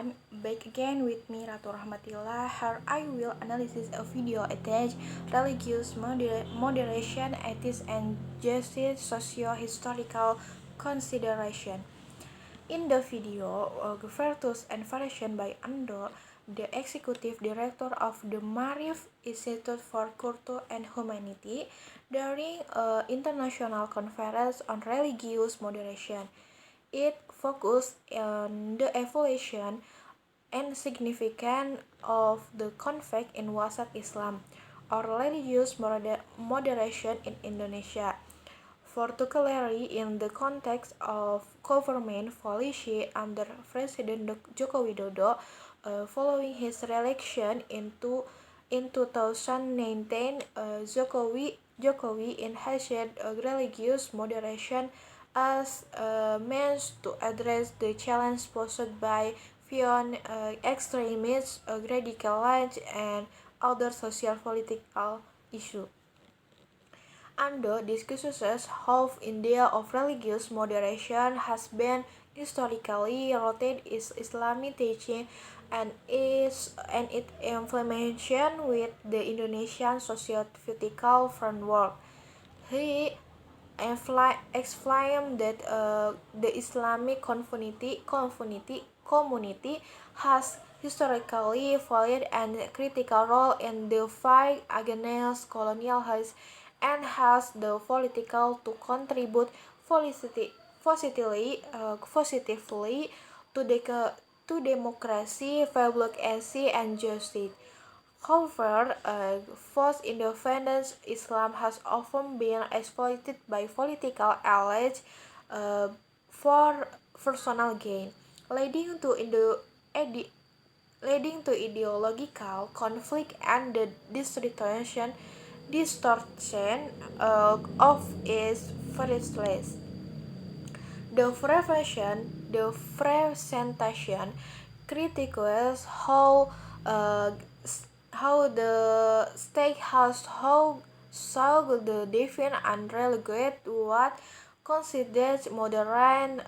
everyone, back again with me Ratu Rahmatillah. Here I will analyze a video attached religious moderation, ethics and justice socio-historical consideration. In the video, Virtus and Variation by Ando, the executive director of the Maarif Institute for Culture and Humanity, during an international conference on religious moderation. It focused on the evolution and significance of the concept in Wasat Islam, or religious moderation in Indonesia, particularly in the context of government policy under President Joko Widodo following his re-election in 2019. Jokowi enhanced religious moderation as a means to address the challenge posed by violent extremists, radicalized, and other social political issues. Ando discusses how idea of religious moderation has been historically rooted in Islamic teaching and its implementation with the Indonesian socio-political framework. He explained that the Islamic community has historically played a critical role in the fight against colonialism and has the political to contribute positively to democracy, public and justice. However, post-independence Islam has often been exploited by political elites for personal gain, leading to ideological conflict and the distortion of its purpose. The presentation criticizes uh, how the state has sought to define and regulate what considers moderation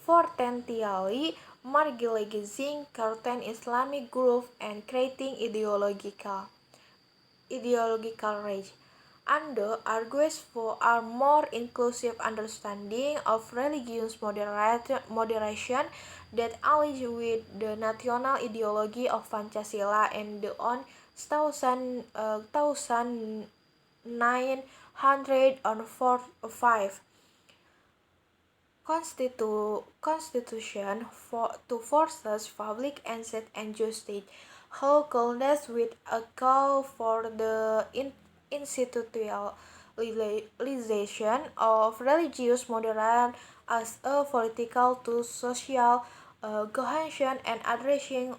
potentially marginalizing certain Islamic groups and creating ideological rage. Ando argues for a more inclusive understanding of religious moderation that aligns with the national ideology of Pancasila and the 1945 Constitution to forces public asset and justice, who coalesce with a call for the institutionalization of religious moderation as a political to social cohesion and addressing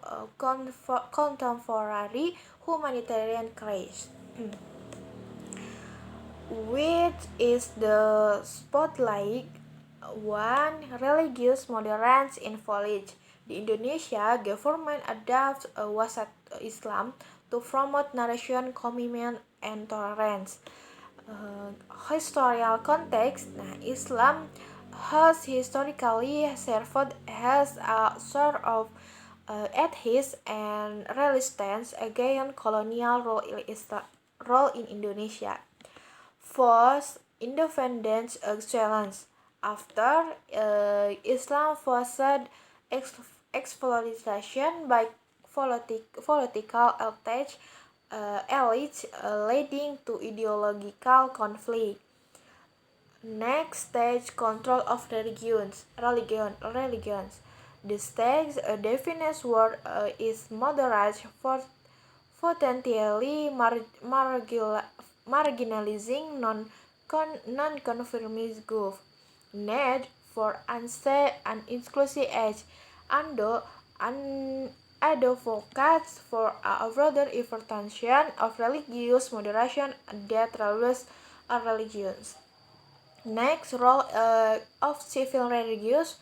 contemporary humanitarian crisis. Which is the spotlight one religious moderance in foliage. The Indonesia government adopts a Wasat Islam to promote nation commitment and tolerance. Historical context, Islam has historically served as a sort of ethics and resistance against colonial rule in Indonesia. First, independence challenge. After Islam forced exploitation by political elites, leading to ideological conflict. Next stage, control of religions. The stage defines what is moderate for potentially marginalizing non-conformist groups. Need for unsafe and inclusive age. Ando advocates for a broader interpretation of religious moderation that rules religions. Next, role of civil religious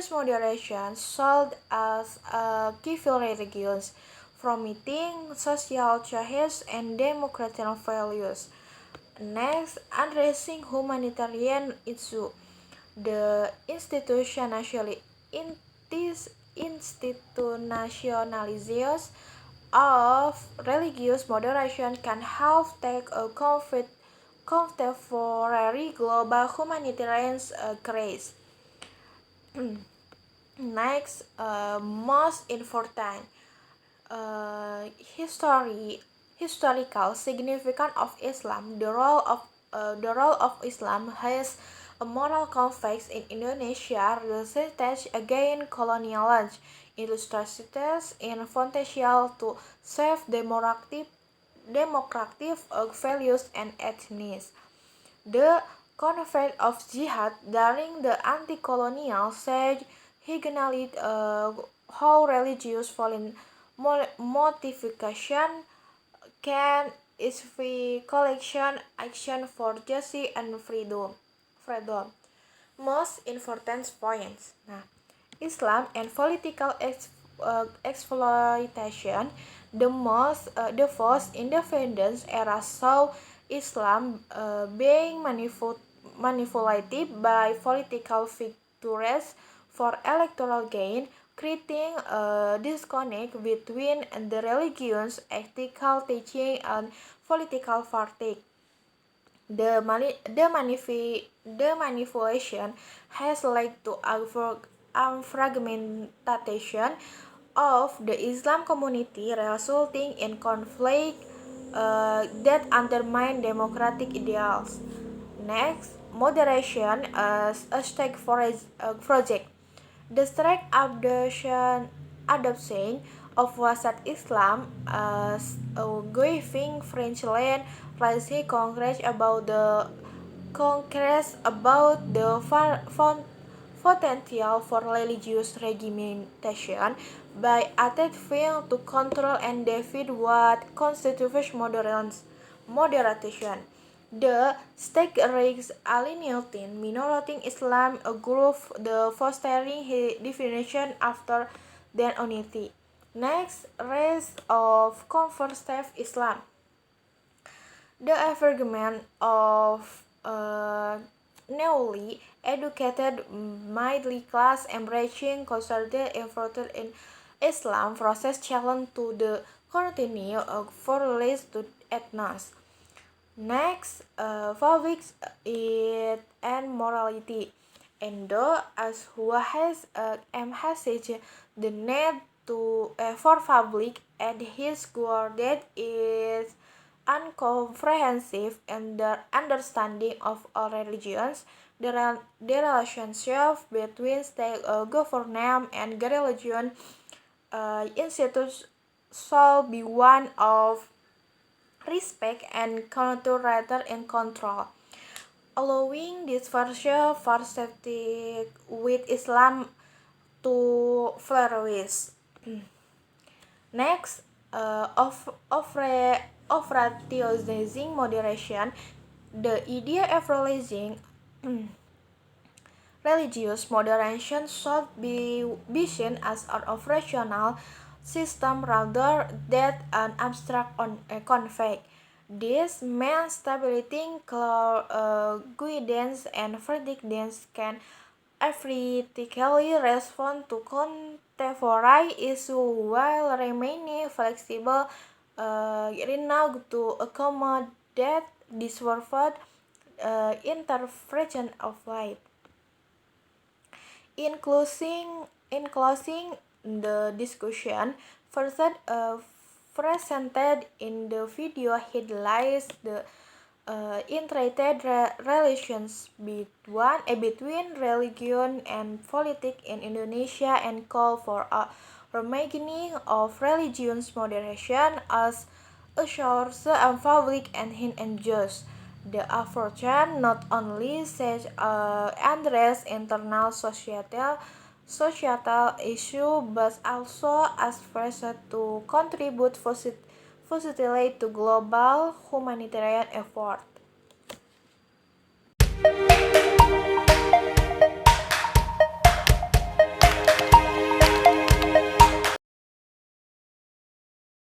moderation sold as civil religions, promoting social justice and democratic values. Next, addressing humanitarian issues. The in this institutionalization of religious moderation can help take a contemporary global humanitarian crisis. Next, most important uh, history historical significance of Islam. The role of Islam has a moral context in Indonesia resistance against colonialism, illustrates in potential to save democratic values and ethics. The concept of jihad during the anti-colonial siege highlighted how religious motivation can inspire collection action for justice and freedom. Most important points. Nah, Islam and political exploitation. The first independence era saw Islam being manipulated by political figures for electoral gain, creating a disconnect between the religion's ethical teaching and political party. The manipulation has led to a fragmentation of the Islam community, resulting in conflict that undermine democratic ideals. Next, moderation as a stake for a project. The strict adoption of Wasat Islam as a giving French land raising Congress about the potential for religious regimentation by attempting to control and defeat what constitutes moderation. The state risks alienating minority Islam a group the fostering his definition after their unity. Next, rise of conservative Islam. The advancement of newly educated middle class embracing conservative effort in Islam process challenge to the continuity of pluralist to ethnos. Next, public it and morality. And though as who has emphasized the need for public and his guarded is uncomprehensive and the understanding of all religions, the relationship between state government and religion institutes should be one of respect and control rather than control, allowing this version for safety with Islam to flourish. Next, of rationalizing moderation, the idea of realizing religious moderation should be seen as an operational system rather than an abstract concept. This means stability, guidance, and predictions can effectively respond to contemporary issues while remaining flexible enough to accommodate this forward interpretation of life. In closing the discussion, first presented in the video highlights the intricate relations between religion and politics in Indonesia and call for a reimagining of religious moderation as a source of public and just. The approach not only seeks address internal societal issues but also aspires to contribute positively to global humanitarian effort.